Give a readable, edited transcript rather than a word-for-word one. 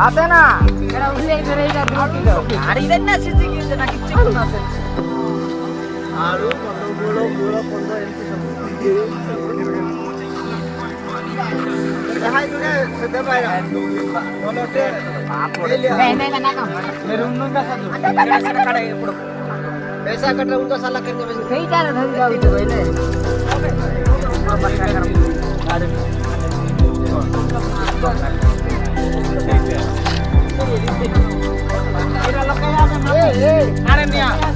আছে না এরা উঠলেই ধরে এটা বিরক্তি দাও আর ইদেন না সিজি গিয়েছে নাকি চিকন আছে আরো কতগুলো গুলো কোন এমপি সব দেখাই দুনে সেটা বাইরা বলতে नहीं ना काम मेरे रूम में कैसा कैसा खड़ा है पड़ो ऐसा कट रहा उनका साला करके बस सही जा रहा था उसे पहले और बच्चा कर गाड़ी मेरा लोग क्या ए अरे मियां